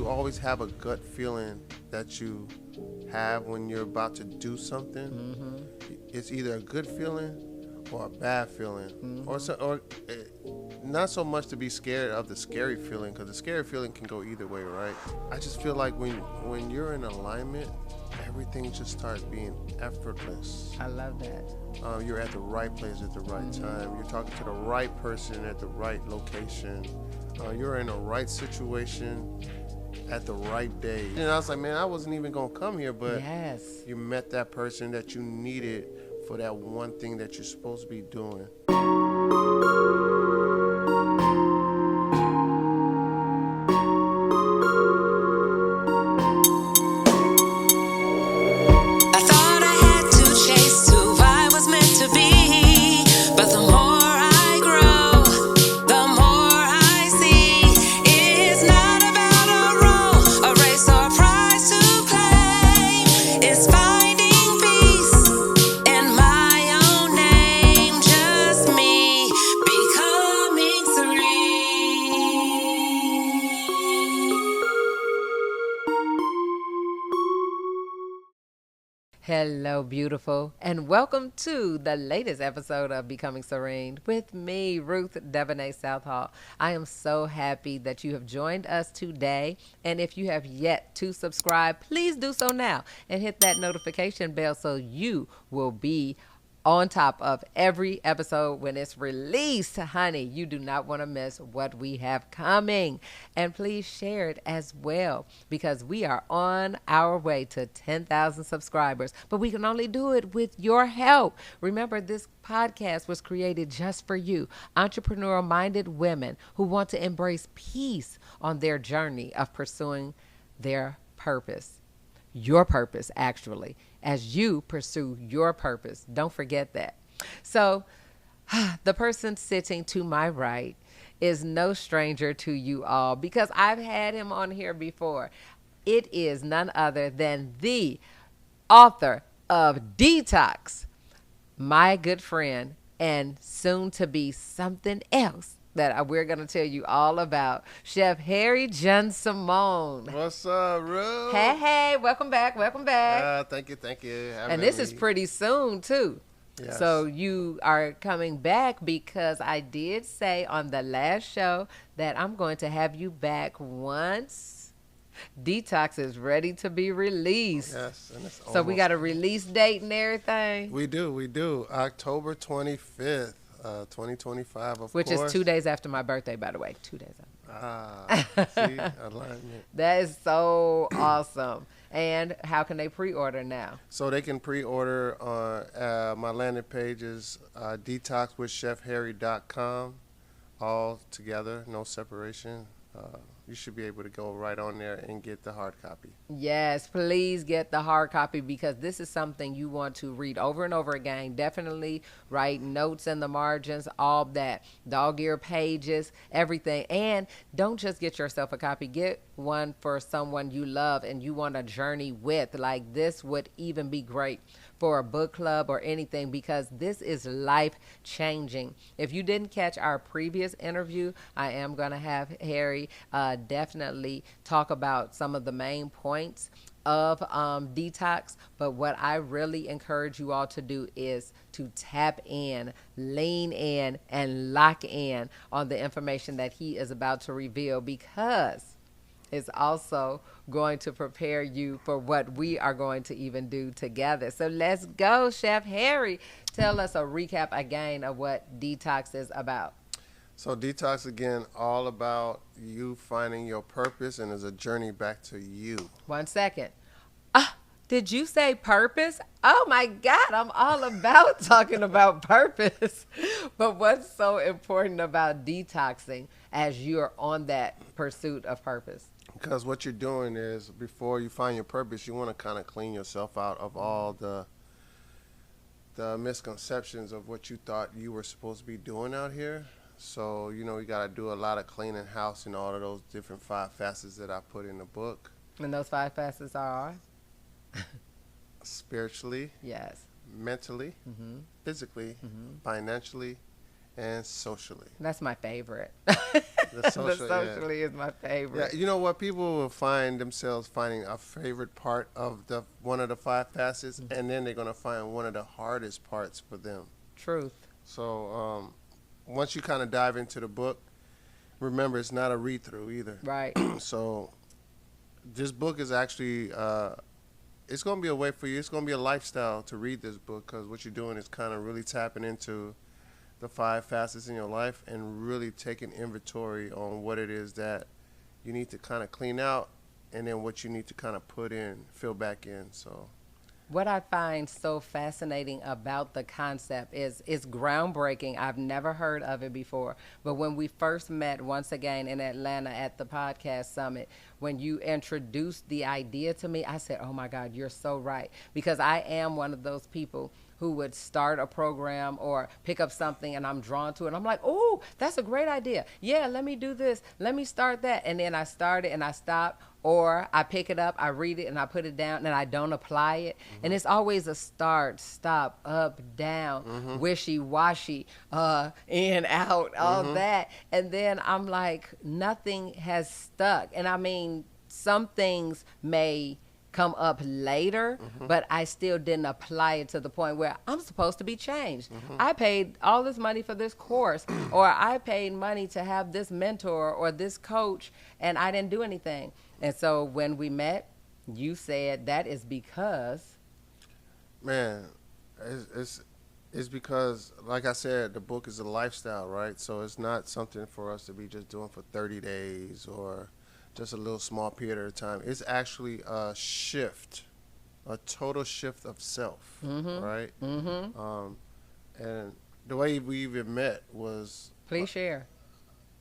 you always have a gut feeling that you have when you're about to do something. It's either a good feeling or a bad feeling, or not so much to be scared of the scary feeling, because the scary feeling can go either way, right? I just feel like when you're in alignment, everything just starts being effortless. I love that. You're at the right place at the right time. You're talking to the right person at the right location. You're in the right situation at the right day. And I was like, man, I wasn't even gonna come here, but Yes. you met that person that you needed for that one thing that you're supposed to be doing. I thought I had to chase who I was meant to be, but the more I grow, the more I see it's not about a role, a race, or a prize to claim. It's finding peace in my own name, just me becoming serene. Hello, beautiful, and welcome to the latest episode of Becoming Serene with me, Ruth DeBonnett-Southall. I am so happy that you have joined us today, and if you have yet to subscribe, please do so now and hit that notification bell so you will be on top of every episode when it's released. Honey, you do not want to miss what we have coming. And please share it as well, because we are on our way to 10,000 subscribers, but we can only do it with your help. Remember, this podcast was created just for you, entrepreneurial-minded women who want to embrace peace on their journey of pursuing their purpose. Your purpose, actually, as you pursue your purpose. Don't forget that. So the person sitting to my right is no stranger to you all, because I've had him on here before. It is none other than the author of Detox, my good friend, and soon to be something else that we're going to tell you all about, Chef Harry John Simone. What's up, Ruth? Hey, welcome back. Thank you. And this is pretty soon, too. Yes. So you are coming back because I did say on the last show that I'm going to have you back once Detox is ready to be released. Yes, and it's So we got a release date and everything. We do. October 25th, 2025, of course. Which is 2 days after my birthday, by the way. 2 days after. See, alignment. That is so awesome. And how can they pre-order now? So they can pre-order on my landing page is detoxwithchefharry.com, all together, no separation. You should be able to go right on there and get the hard copy. Yes, please get the hard copy, because this is something you want to read over and over again. Definitely write notes in the margins, all that, dog-ear pages, everything. And don't just get yourself a copy. Get one for someone you love and you want to journey with. Like, this would even be great for a book club or anything, because this is life-changing. If you didn't catch our previous interview, I am going to have Harry definitely talk about some of the main points of Detox. But what I really encourage you all to do is to tap in, lean in, and lock in on the information that he is about to reveal, because it's also going to prepare you for what we are going to even do together. So let's go, Chef Harry. Tell us a recap again of what Detox is about. So Detox, again, all about you finding your purpose, and is a journey back to you. 1 second. Did you say purpose? Oh my God, I'm all about talking about purpose. But what's so important about detoxing as you're on that pursuit of purpose? Because what you're doing is, before you find your purpose, you want to kind of clean yourself out of all the misconceptions of what you thought you were supposed to be doing out here. So, you got to do a lot of cleaning house and all of those different 5 facets that I put in the book. And those 5 facets are? Spiritually, Yes. mentally, physically, financially, and socially. That's my favorite. The social, socially is my favorite. Yeah, you know what? People will find themselves finding a favorite part of one of the 5 facets, and then they're gonna find one of the hardest parts for them. Truth. So once you kind of dive into the book, remember it's not a read through either. Right. So this book is actually it's gonna be a way for you. It's gonna be a lifestyle to read this book, because what you're doing is kind of really tapping into the 5 facets in your life and really taking inventory on what it is that you need to kind of clean out, and then what you need to kind of put in, fill back in. So what I find so fascinating about the concept is it's groundbreaking. I've never heard of it before. But when we first met once again in Atlanta at the podcast summit, when you introduced the idea to me, I said, oh my God, you're so right. Because I am one of those people who would start a program or pick up something and I'm drawn to it. I'm like, oh, that's a great idea. Yeah, let me do this. Let me start that. And then I start it and I stop, or I pick it up, I read it and I put it down and I don't apply it. And it's always a start, stop, up, down, wishy-washy, in, out, all that. And then I'm like, nothing has stuck. And I mean, some things may come up later, but I still didn't apply it to the point where I'm supposed to be changed. I paid all this money for this course, or I paid money to have this mentor or this coach, and I didn't do anything. And so when we met, you said that is because... Man, it's because, like I said, the book is a lifestyle, right? So it's not something for us to be just doing for 30 days or just a little small period at a time. It's actually a shift, a total shift of self, right? And the way we even met was... Please share.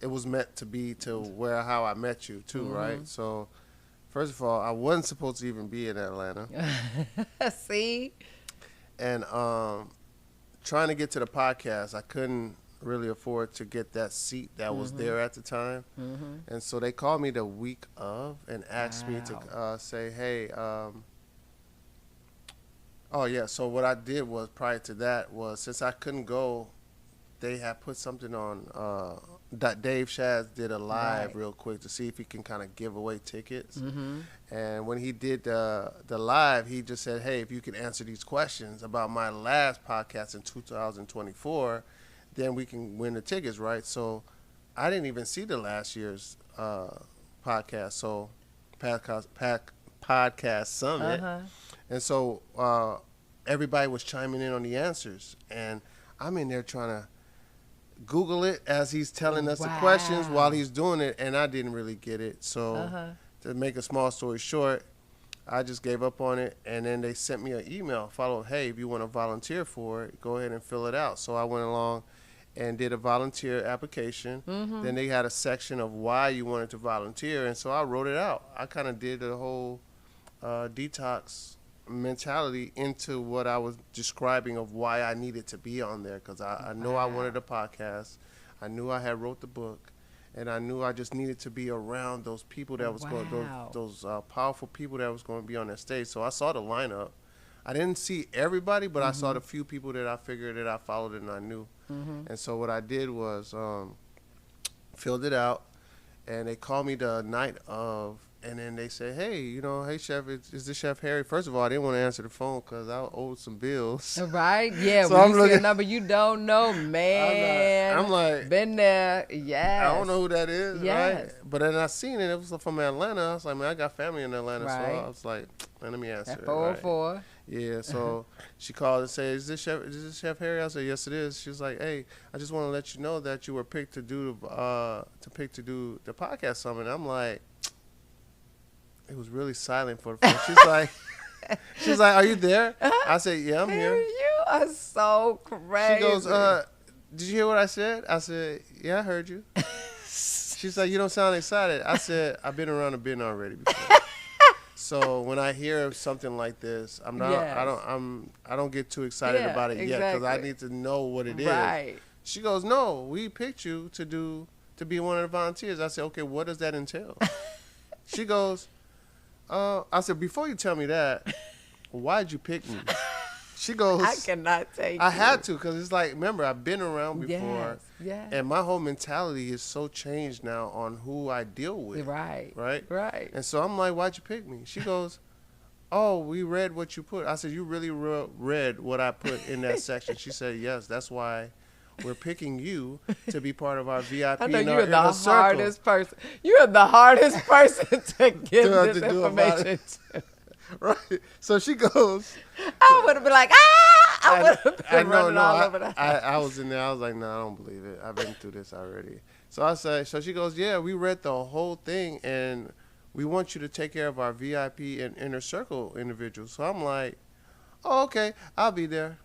It was meant to be to how I met you too, right? So first of all, I wasn't supposed to even be in Atlanta. See? And trying to get to the podcast, I couldn't really afford to get that seat that was there at the time. And so they called me the week of and asked me to say, hey, so what I did was, prior to that, was since I couldn't go, they had put something on, Dave Shaz did a live real quick to see if he can kind of give away tickets. And when he did the live, he just said, hey, if you can answer these questions about my last podcast in 2024, then we can win the tickets, right? So I didn't even see the last year's podcast, so podcast summit. And so everybody was chiming in on the answers. And I'm in there trying to Google it as he's telling us the questions while he's doing it, and I didn't really get it. So to make a small story short, I just gave up on it, and then they sent me an email, followed, hey, if you want to volunteer for it, go ahead and fill it out. So I went along and did a volunteer application. Then they had a section of why you wanted to volunteer, and so I wrote it out. I kind of did the whole detox mentality into what I was describing of why I needed to be on there, because I know I wanted a podcast. I knew I had wrote the book, and I knew I just needed to be around those people that was going, those powerful people that was going to be on that stage. So I saw the lineup. I didn't see everybody, but I saw the few people that I figured that I followed and I knew. And so what I did was filled it out, and they called me the night of. And then they said, hey, hey, Chef, is this Chef Harry? First of all, I didn't want to answer the phone because I owed some bills. Right? Yeah. So when you see a number you don't know, man. I'm like. Been there. Yes. I don't know who that is. Yes. Right? But then I seen it. It was from Atlanta. I was like, man, I got family in Atlanta. Right. So I was like, man, let me answer At it. 404. Right? Yeah. So she called and said, is this Chef Harry? I said, yes, it is. She was like, hey, I just want to let you know that you were picked to do the podcast summit. I'm like, it was really silent for the first. She's like, are you there? I said, yeah, I'm here. You are so crazy. She goes, did you hear what I said? I said, yeah, I heard you. She's like, you don't sound excited. I said, I've been around the bend already before. So when I hear something like this, I don't get too excited about it yet, because I need to know what it is. Right. She goes, no, we picked you to be one of the volunteers. I said, okay, what does that entail? She goes, I said, before you tell me that, why'd you pick me? She goes, I cannot take I had to, because it's like, remember, I've been around before. Yes, yes. And my whole mentality is so changed now on who I deal with. Right. Right? Right. And so I'm like, why'd you pick me? She goes, oh, we read what you put. I said, you really read what I put in that section? She said, yes, that's why we're picking you to be part of our VIP. I know in our you're the inner circle. hardest person. You're the hardest person to give To this do about information to. Right. So she goes, I would have been like, ah! I would have been running all over the house. I was in there. I was like, no, I don't believe it. I've been through this already. So I said, so she goes, yeah, we read the whole thing, and we want you to take care of our VIP and inner circle individuals. So I'm like, oh, okay, I'll be there.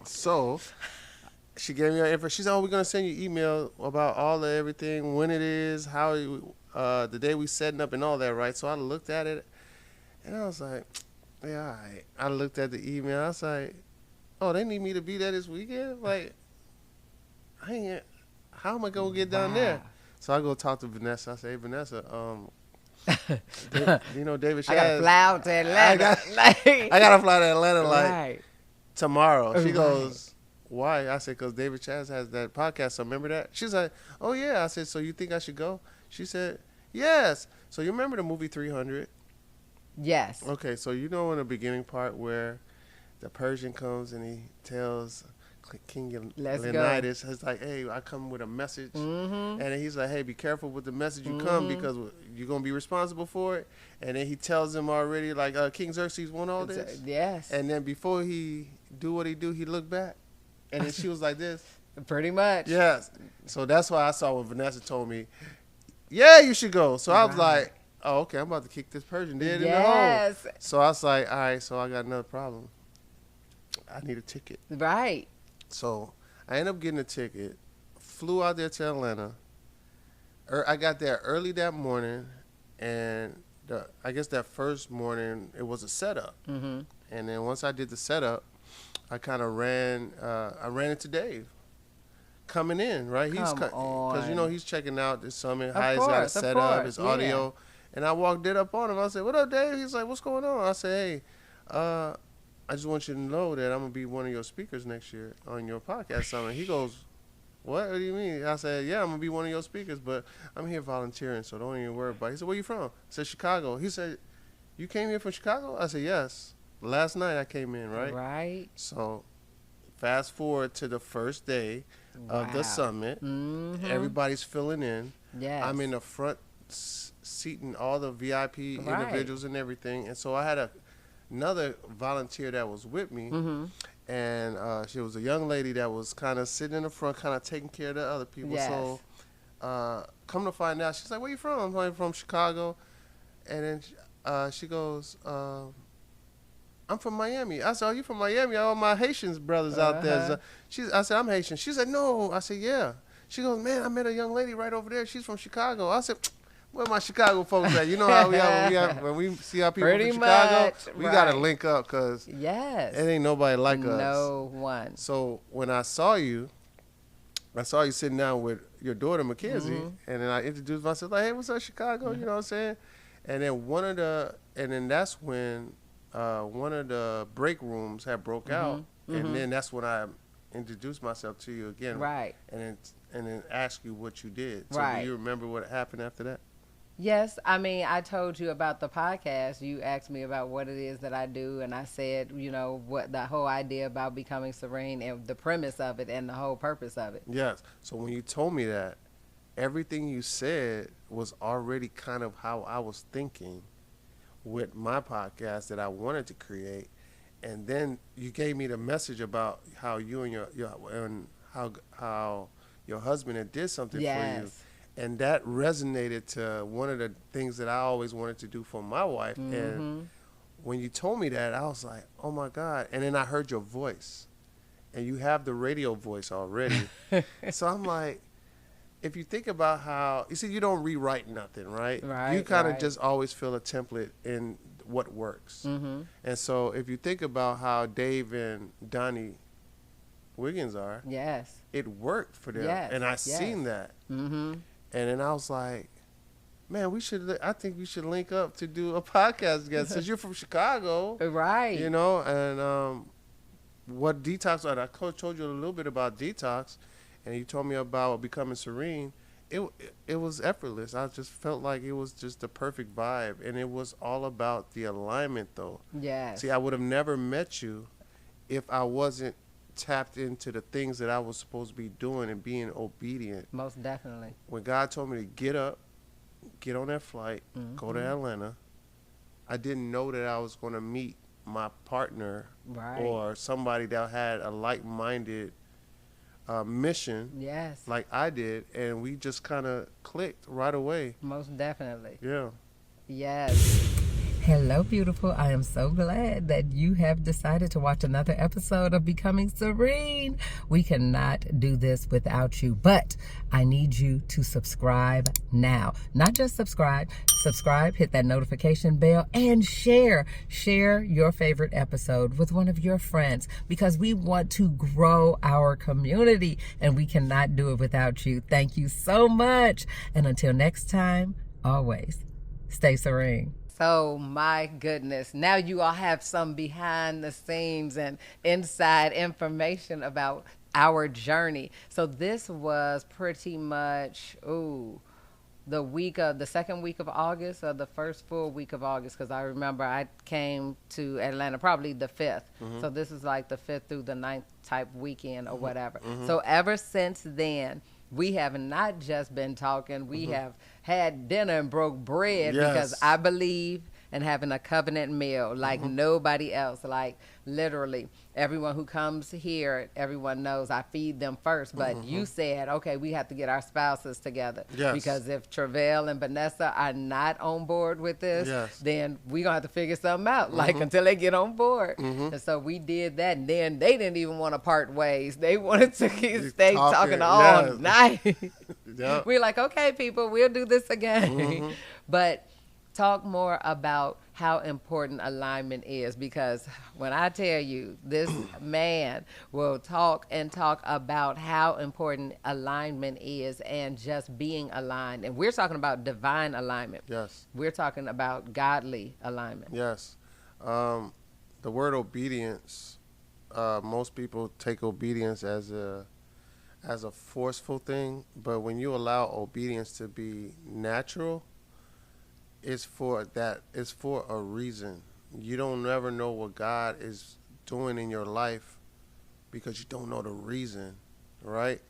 So she gave me her info. She said, oh, we're going to send you email about all of everything, when it is, how the day we setting up and all that, right? So I looked at it, and I was like, yeah, all right. I looked at the email. I was like, oh, they need me to be there this weekend? Like, how am I going to get down there? So I go talk to Vanessa. I say, hey, Vanessa, you know David Shaz. I got to fly out to Atlanta. I got to fly to Atlanta Right. tomorrow. She Right. goes, why? I said, because David Chaz has that podcast. So remember that? She's like, oh, yeah. I said, so you think I should go? She said, yes. So you remember the movie 300? Yes. Okay, so you know in the beginning part where the Persian comes and he tells King Let's go. Leonidas, he's like, hey, I come with a message. Mm-hmm. And then he's like, hey, be careful with the message you come, because you're going to be responsible for it. And then he tells him already, like, King Xerxes won all this. Yes. And then before he do what he do, he looked back. And then she was like this. Pretty much. Yes. So that's why I saw when Vanessa told me, yeah, you should go. So I was like, oh, okay, I'm about to kick this Persian dead in the hole. Yes. So I was like, all right, so I got another problem. I need a ticket. Right. So I ended up getting a ticket, flew out there to Atlanta. I got there early that morning, and I guess that first morning it was a setup. Mm-hmm. And then once I did the setup, I kind of ran into Dave coming in, right? Because you know he's checking out the summit, how he's got it set up, his audio. And I walked it up on him. I said, what up, Dave? He's like, what's going on? I said, hey, I just want you to know that I'm going to be one of your speakers next year on your podcast summit. He goes, what do you mean? I said, yeah, I'm going to be one of your speakers, but I'm here volunteering, so don't even worry about it. He said, where you from? I said, Chicago. He said, you came here from Chicago? I said, yes. Last night I came in, right? Right. So fast forward to the first day of the summit. Mm-hmm. Everybody's filling in. Yes. I'm in the front seating all the VIP individuals and everything. And so I had another volunteer that was with me. Mm-hmm. And she was a young lady that was kind of sitting in the front, kind of taking care of the other people. Yes. So come to find out, she's like, where you from? I'm like, from Chicago. And then she goes, I'm from Miami. I said, oh, you from Miami? All my Haitian brothers out there. I said, I'm Haitian. She said, no. I said, yeah. She goes, man, I met a young lady right over there. She's from Chicago. I said, where my Chicago folks at? You know how when we see our people Pretty from Chicago, much, we right. got to link up, because Yes. it ain't nobody like us. No one. So when I saw you sitting down with your daughter, Mackenzie, and then I introduced myself, like, hey, what's up, Chicago? You know what I'm saying? And then that's when one of the break rooms had broke out, and then that's when I introduced myself to you again, Right. And then asked you what you did. So Right. do you remember what happened after that? Yes, I mean, I told you about the podcast. You asked me about what it is that I do, and I said, you know, what the whole idea about Becoming Serene and the premise of it and the whole purpose of it. Yes. So when you told me that, everything you said was already kind of how I was thinking with my podcast that I wanted to create. And then you gave me the message about how you and and how your husband had did something for you. And that resonated to one of the things that I always wanted to do for my wife. And when you told me that, I was like, oh, my God. And then I heard your voice. And you have the radio voice already. So I'm like, if you think about how, you see, you don't rewrite nothing, right? Right. You kind of just always feel a template in what works. Mm-hmm. And so if you think about how Dave and Donnie Wiggins are, Yes. it worked for them. Yes. And I Yes. seen that. Mm-hmm. And then I was like, man, I think we should link up to do a podcast together since you're from Chicago. Right. You know, and what detox, I told you a little bit about detox, and you told me about Becoming Serene. It was effortless. I just felt like it was just the perfect vibe, and it was all about the alignment, though. Yes. See, I would have never met you if I wasn't tapped into the things that I was supposed to be doing and being obedient. Most definitely. When God told me to get up, get on that flight, go to Atlanta, I didn't know that I was going to meet my partner or somebody that had a like-minded mission, yes, like I did, and we just kind of clicked right away. Most definitely. Yeah. Yes. Hello, beautiful. I am so glad that you have decided to watch another episode of Becoming Serene. We cannot do this without you, but I need you to subscribe now. Not just subscribe, hit that notification bell, and share your favorite episode with one of your friends, because we want to grow our community and we cannot do it without you. Thank you so much. And until next time, always stay serene. So, my goodness, now you all have some behind the scenes and inside information about our journey. So this was pretty much, the second week of August, or the first full week of August, because I remember I came to Atlanta probably the 5th. So this is like the 5th through the 9th type weekend or whatever. So ever since then, we have not just been talking, we have had dinner and broke bread, because I believe in having a covenant meal like nobody else. Like literally everyone who comes here, everyone knows I feed them first, but you said, okay, we have to get our spouses together, because if Travell and Vanessa are not on board with this, then we're gonna have to figure something out, like until they get on board. And so we did that, and then they didn't even want to part ways. They wanted to stay talking all night. We're like, okay, people, we'll do this again. But talk more about how important alignment is, because when I tell you, this man will talk about how important alignment is, and just being aligned. And we're talking about divine alignment. Yes. We're talking about godly alignment. Yes. The word obedience, most people take obedience as a forceful thing, but when you allow obedience to be natural, it's for a reason. You don't ever know what God is doing in your life because you don't know the reason, right?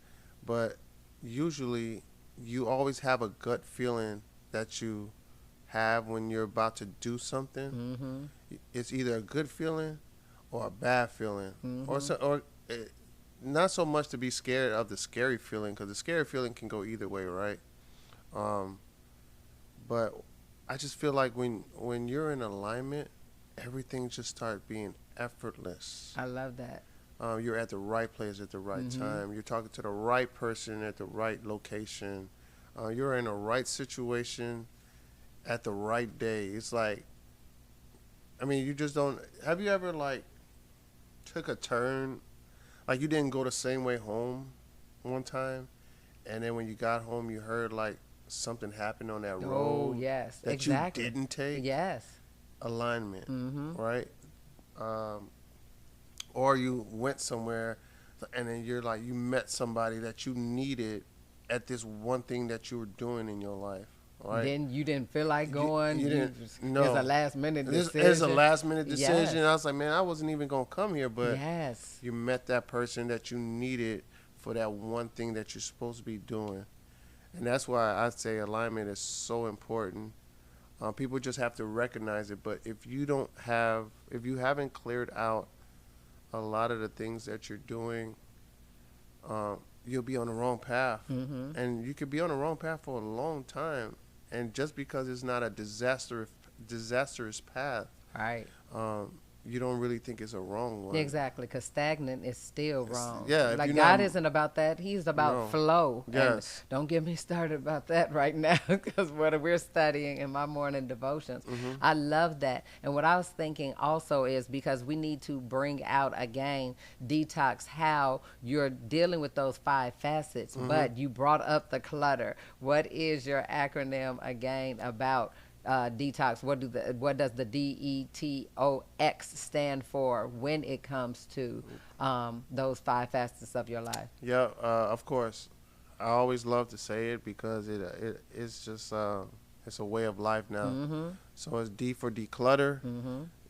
But usually you always have a gut feeling that you have when you're about to do something. It's either a good feeling or a bad feeling, or not so much to be scared of the scary feeling, because the scary feeling can go either way, right? But I just feel like when you're in alignment, everything just starts being effortless. I love that. You're at the right place at the right time. You're talking to the right person at the right location. You're in the right situation at the right day. It's like, I mean, you just don't. Have you ever like took a turn, like you didn't go the same way home one time, and then when you got home, you heard like something happened on that road that you didn't take? Alignment, right? Or you went somewhere and then you're like, you met somebody that you needed at this one thing that you were doing in your life, right? Then you didn't feel like going. It's a last minute decision. It's a last minute decision. I was like, man, I wasn't even gonna come here, but you met that person that you needed for that one thing that you're supposed to be doing. And that's why I say alignment is so important. People just have to recognize it. But if you haven't cleared out a lot of the things that you're doing, you'll be on the wrong path. And you could be on the wrong path for a long time. And just because it's not a disastrous path, right? you don't really think it's a wrong one. Exactly, because stagnant is still wrong. Yeah, if like you're God not- isn't about that. He's about No. flow. Yes. And don't get me started about that right now, because what we're studying in my morning devotions, I love that. And what I was thinking also is, because we need to bring out again, detox, how you're dealing with those 5 facets, but you brought up the clutter. What is your acronym again about detox? What does the DETOX stand for when it comes to those 5 facets of your life? Yeah, of course. I always love to say it because it's just it's a way of life now. So it's D for declutter,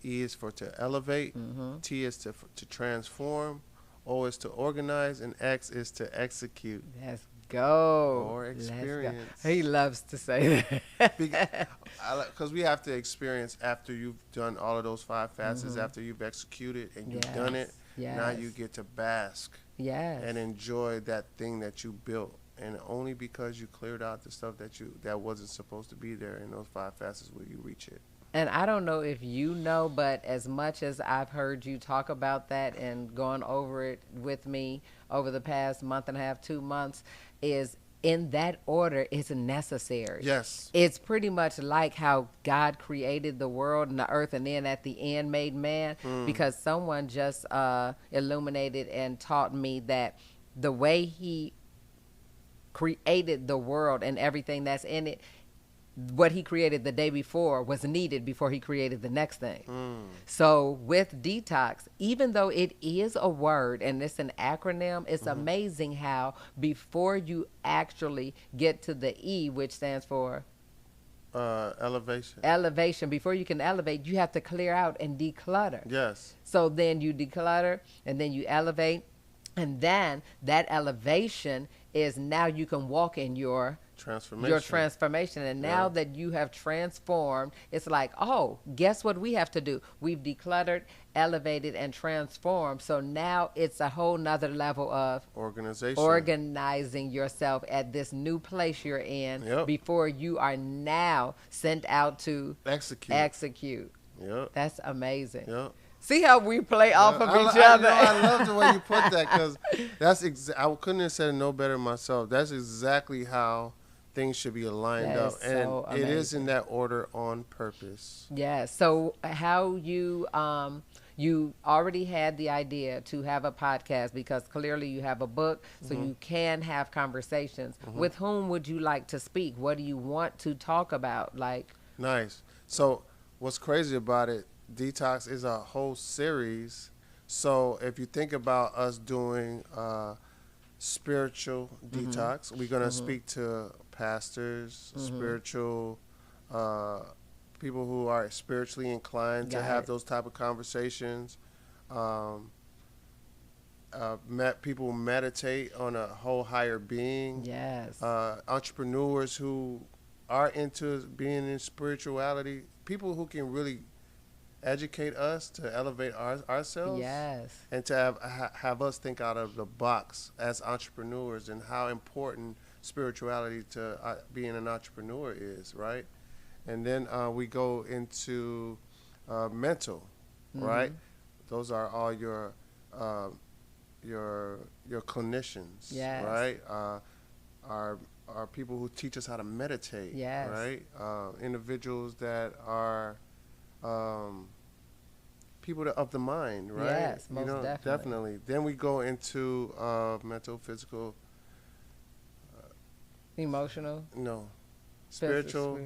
E is for to elevate, T is to transform, O is to organize, and X is to execute. Let's go. Or Let's go. experience. He loves to say that. Because we have to experience after you've done all of those 5 facets, after you've executed and you've done it. Now you get to bask and enjoy that thing that you built, and only because you cleared out the stuff that wasn't supposed to be there in those 5 facets will you reach it. And I don't know if you know, but as much as I've heard you talk about that and gone over it with me over the past month and a half, 2 months, is in that order is necessary. Yes. It's pretty much like how God created the world and the earth, and then at the end made man, because someone just illuminated and taught me that the way he created the world and everything that's in it, what he created the day before was needed before he created the next thing. So with detox, even though it is a word and it's an acronym, it's amazing how before you actually get to the E, which stands for elevation, before you can elevate, you have to clear out and declutter. Yes. So then you declutter and then you elevate, and then that elevation is now you can walk in your transformation. And now that you have transformed, it's like, oh, guess what we have to do? We've decluttered, elevated, and transformed. So now it's a whole nother level of organizing yourself at this new place you're in before you are now sent out to execute. Yep. That's amazing. Yep. See how we play off of each other. I love the way you put that, because I couldn't have said it no better myself. That's exactly how things should be lined up, and so it is in that order on purpose. Yeah. So how you already had the idea to have a podcast, because clearly you have a book, so you can have conversations. With whom would you like to speak? What do you want to talk about? Nice. So what's crazy about it, Detox is a whole series. So if you think about us doing spiritual detox, we're going to speak to pastors, spiritual people who are spiritually inclined to have those type of conversations. People meditate on a whole higher being. Yes. Entrepreneurs who are into being in spirituality, people who can really educate us to elevate ourselves. Yes. And to have us think out of the box as entrepreneurs, and how important spirituality to being an entrepreneur is, right? And then we go into mental, right? Those are all your clinicians, right? Are people who teach us how to meditate, right? Individuals that are people of the mind, right? Yes, most definitely. Then we go into mental, physical, emotional. No, spiritual.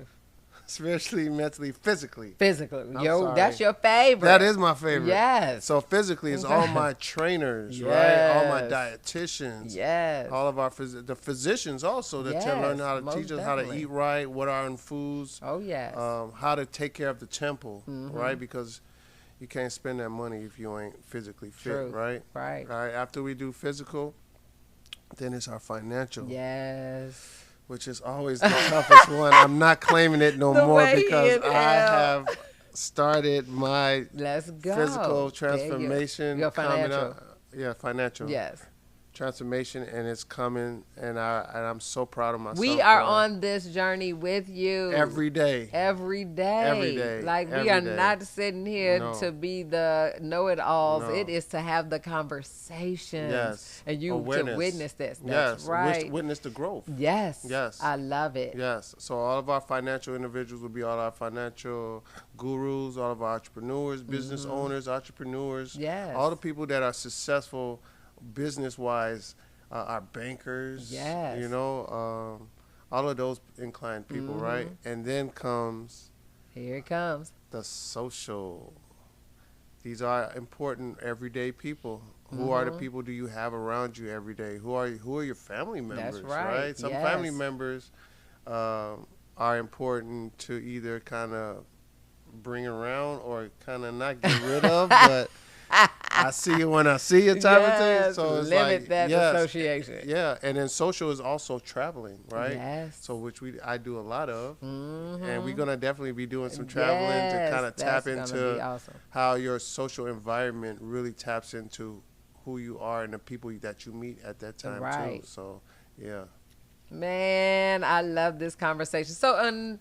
Spiritually, mentally, physically. Physically. That's your favorite. That is my favorite. Yes. So physically is all my trainers, right? All my dietitians. Yes. All of the physicians also that learn how to teach us how to eat right, what are in foods. Oh, yes. How to take care of the temple, right? Because you can't spend that money if you ain't physically fit, right? Right. All right. After we do physical, then it's our financial. Yes. Which is always the toughest one. I'm not claiming it no more because I have started my physical transformation. Your financial. Financial. Yes. transformation, and it's coming, and I'm so proud of myself. We are on this journey with you every day. Every day. Every day. Like every we are day. not sitting here No. to be the know-it-alls. No. It is to have the conversations. Yes. And you Awareness. to witness this. That's yes. right. Witness the growth. Yes. Yes. I love it. Yes. So all of our financial individuals will be all our financial gurus, all of our entrepreneurs, business owners, entrepreneurs. Yes. All the people that are successful business-wise, our bankers. Yes. You know, all of those inclined people, right? And then comes Here it comes. the social. These are important everyday people. Who are the people do you have around you every day? Who are your family members? That's right. Some Yes. family members are important to either kind of bring around or kind of not get rid of. But I see you when I see you type of thing. So it's limit like, that yes, association. Yeah, and then social is also traveling, right? Yes. So which I do a lot of, and we're gonna definitely be doing some traveling to kind of tap that's gonna into be awesome. how your social environment really taps into who you are and the people that you meet at that time Right. too. So yeah. Man, I love this conversation. So,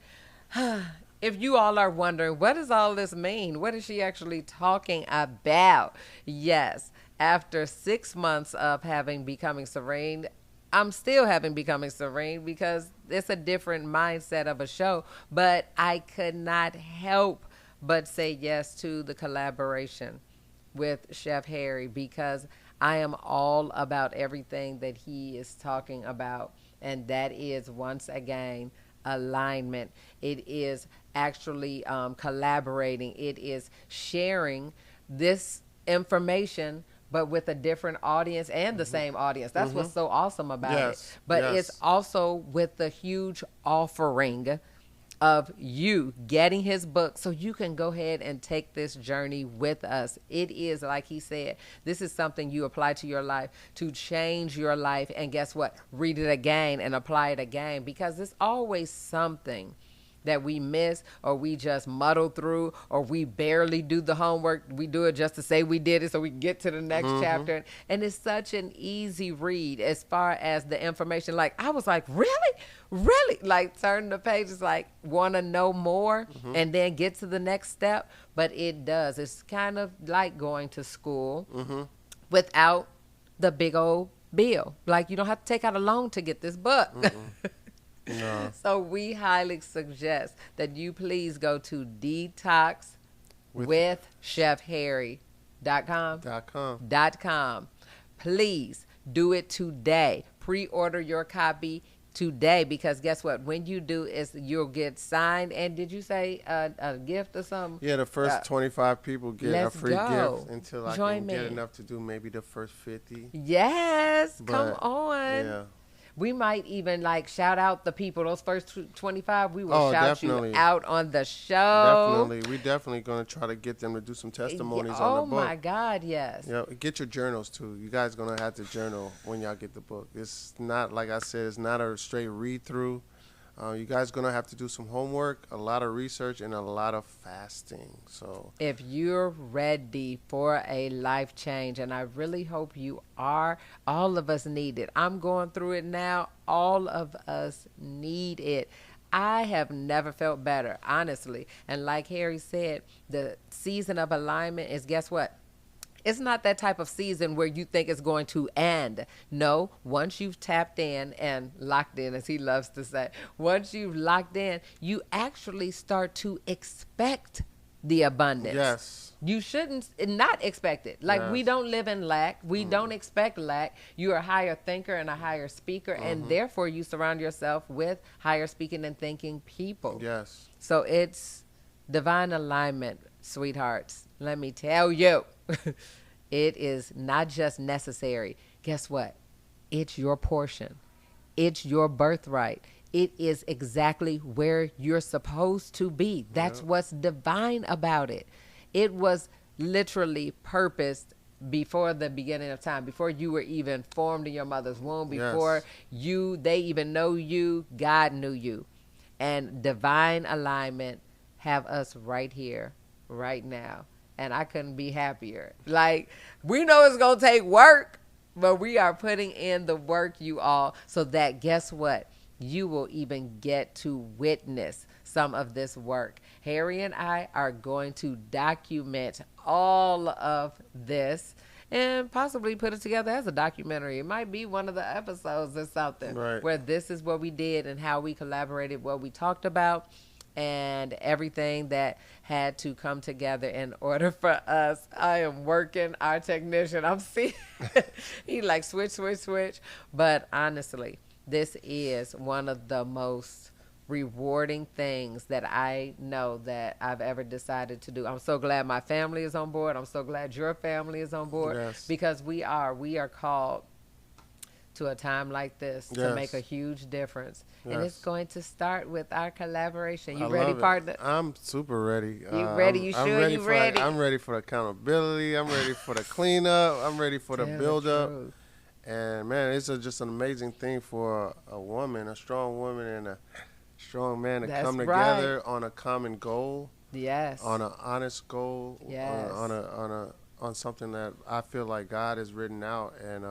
if you all are wondering, what does all this mean? What is she actually talking about? Yes, after 6 months of having Becoming Serene, I'm still having Becoming Serene because it's a different mindset of a show, but I could not help but say yes to the collaboration with Chef Harry because I am all about everything that he is talking about. And that is, once again, alignment. It is actually collaborating. It is sharing this information, but with a different audience and the same audience. That's what's so awesome about it. But it's also with the huge offering of you getting his book so you can go ahead and take this journey with us. It is, like he said, this is something you apply to your life to change your life. And guess what? Read it again and apply it again, because there's always something that we miss, or we just muddle through, or we barely do the homework. We do it just to say we did it so we can get to the next chapter. And it's such an easy read as far as the information. Like, I was like, really? Like, turn the pages, like, want to know more and then get to the next step. But it does. It's kind of like going to school without the big old bill. Like, you don't have to take out a loan to get this book. No. So we highly suggest that you please go to detoxwithchefharry.com. Please do it today. Pre-order your copy today, because guess what? When you do, you'll get signed. And did you say a gift or something? Yeah, the first 25 people get a free gift until I Join can me. get enough to do maybe the first 50. Yes, come But, on. Yeah. We might even like shout out the people. Those first 25, we will shout definitely. you out on the show. Definitely. We're definitely going to try to get them to do some testimonies Yeah, on the book. Oh my God, yes. Yeah, get your journals too. You guys going to have to journal when y'all get the book. It's not, like I said, it's not a straight read through. You guys going to have to do some homework, a lot of research, and a lot of fasting. So If you're ready for a life change, and I really hope you are, all of us need it. I'm going through it now. All of us need it. I have never felt better, honestly. And like Harry said, the season of alignment is, guess what? It's not that type of season where you think it's going to end. No, once you've tapped in and locked in, as he loves to say, once you've locked in, you actually start to expect the abundance. yes. You shouldn't not expect it. Like, we Yes. don't live in lack. We don't expect lack. You're a higher thinker and a higher speaker, and therefore you surround yourself with higher speaking and thinking people. Yes. So it's divine alignment, sweethearts. Let me tell you, it is not just necessary. Guess what? It's your portion. It's your birthright. It is exactly where you're supposed to be. That's what's divine about it. It was literally purposed before the beginning of time, before you were even formed in your mother's womb, before they even know you, God knew you. And divine alignment have us right here, right now. And I couldn't be happier. Like, we know it's going to take work, But we are putting in the work, you all, so that guess what? You will even get to witness some of this work. Harry and I are going to document all of this and possibly put it together as a documentary. It might be one of the episodes or something where this is what we did and how we collaborated, what we talked about, and everything that had to come together in order for us. I am working our technician. I'm seeing he like switch. But honestly, this is one of the most rewarding things that I know that I've ever decided to do. I'm so glad my family is on board. I'm so glad your family is on board because we are called to a time like this to make a huge difference. And it's going to start with our collaboration. You ready, partner? I'm super ready. You ready? You sure you ready? I'm ready for accountability. I'm ready for the cleanup. I'm ready for the build-up. And, man, it's just an amazing thing for a woman, a strong woman and a strong man to come together on a common goal. Yes. On an honest goal. Yes. On something that I feel like God has written out. And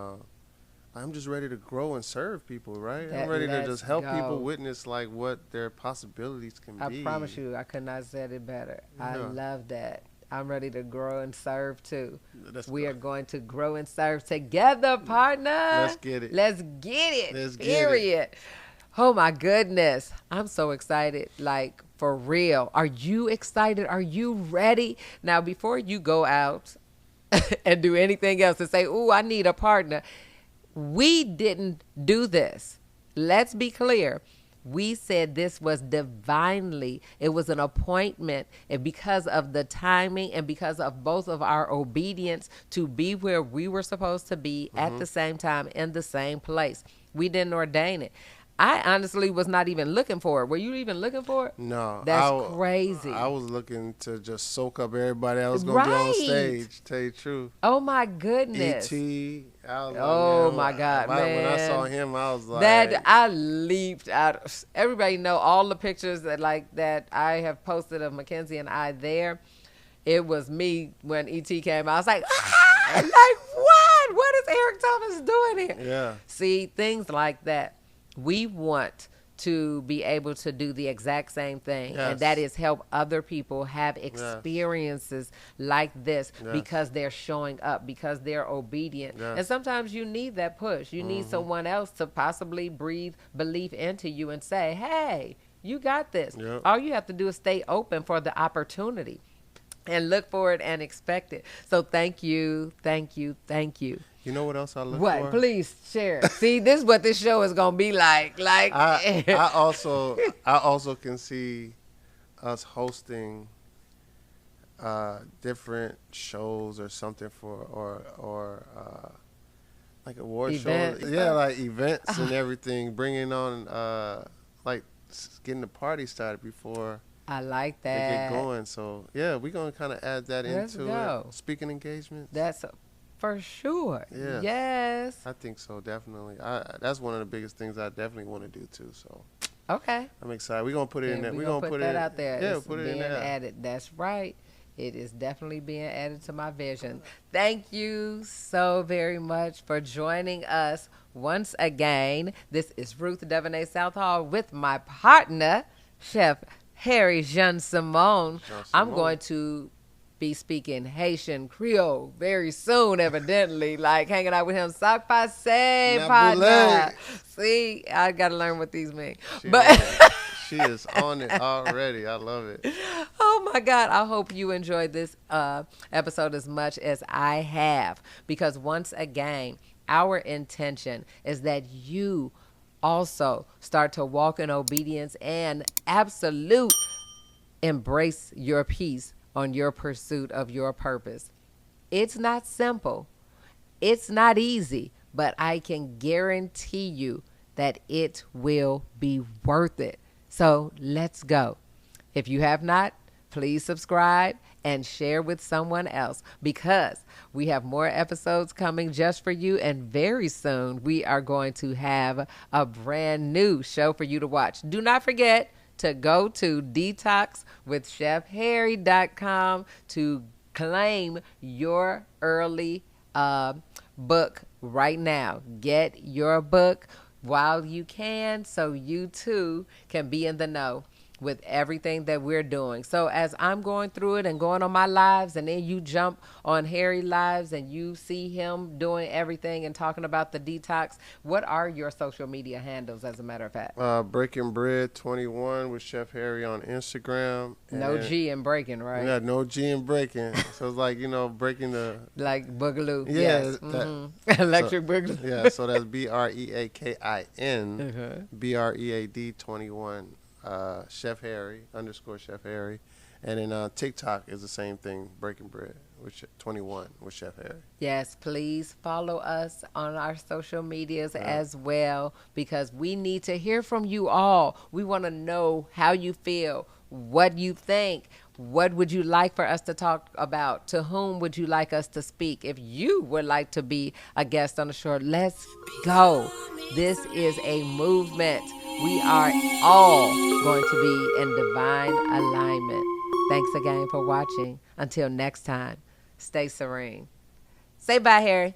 I'm just ready to grow and serve people, right? I'm ready to just help people witness like what their possibilities can be. I promise you, I could not have said it better. I love that. I'm ready to grow and serve too. We are going to grow and serve together, partner. Let's get it. Let's get it. Let's get Period. it. Oh my goodness. I'm so excited. Like, for real. Are you excited? Are you ready? Now, before you go out and do anything else and say, ooh, I need a partner. We didn't do this. Let's be clear. We said this was divinely. It was an appointment. And because of the timing and because of both of our obedience to be where we were supposed to be at the same time in the same place, we didn't ordain it. I honestly was not even looking for it. Were you even looking for it? No. That's crazy. I was looking to just soak up everybody that was going to be on stage, to tell you the truth. Oh, my goodness. E.T. My God, man. When I saw him, I was like. That I leaped out. Everybody know all the pictures that I have posted of Mackenzie and I there. It was me when E.T. came out. I was like, like, what? What is Eric Thomas doing here? Yeah. See, things like that. We want to be able to do the exact same thing, and that is help other people have experiences like this because they're showing up, because they're obedient. And sometimes you need that push. You need someone else to possibly breathe belief into you and say, hey, you got this. All you have to do is stay open for the opportunity and look for it and expect it. So thank you. You know what else I look for? What? Please share. See, this is what this show is gonna be like. I also can see us hosting different shows or something or like award shows. Yeah, like events and everything. Bringing on like getting the party started before. I like that. They get going. So yeah, we're gonna kind of add that into it. Speaking engagements. That's for sure. Yeah. Yes. I think so, definitely. That's one of the biggest things I definitely want to do too. So. Okay. I'm excited. We're gonna put it in there. We're gonna put that out there. Yeah, it's put it being in there. Added. That's right. It is definitely being added to my vision. Thank you so very much for joining us once again. This is Ruth DeBonnett-Southall with my partner, Chef Harry Jean Simone. I'm going to be speaking Haitian Creole very soon, evidently, like hanging out with him. Sock passe, partner. See, I got to learn what these mean. She is on it already. I love it. Oh, my God. I hope you enjoyed this episode as much as I have, because once again, our intention is that you also start to walk in obedience and absolute embrace your peace on your pursuit of your purpose. It's not simple. It's not easy, but I can guarantee you that it will be worth it. So let's go. If you have not, please subscribe and share with someone else, because we have more episodes coming just for you. And very soon we are going to have a brand new show for you to watch. Do not forget to go to detoxwithchefharry.com to claim your early book right now. Get your book while you can, so you too can be in the know with everything that we're doing. So as I'm going through it and going on my lives, and then you jump on Harry lives and you see him doing everything and talking about the detox, what are your social media handles, as a matter of fact? Breaking Bread 21 with Chef Harry on Instagram. No G in breaking, right? Yeah, no G in breaking. So it's like, breaking the... Like Boogaloo. Yeah. Yes. Electric Boogaloo. Yeah, so that's BREAKIN, BREAD 21. Chef Harry _Chef Harry, and then TikTok is the same thing, Breaking Bread with 21 with Chef Harry. Yes, please follow us on our social medias as well, because we need to hear from you all. We want to know how you feel, what you think. What would you like for us to talk about? To whom would you like us to speak? If you would like to be a guest on the show, let's go. This is a movement. We are all going to be in divine alignment. Thanks again for watching. Until next time, stay serene. Say bye, Harry.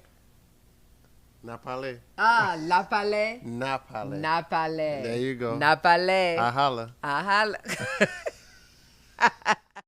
Napale. La Palais. Napale. Napale. There you go. Napale. I holla. I holla.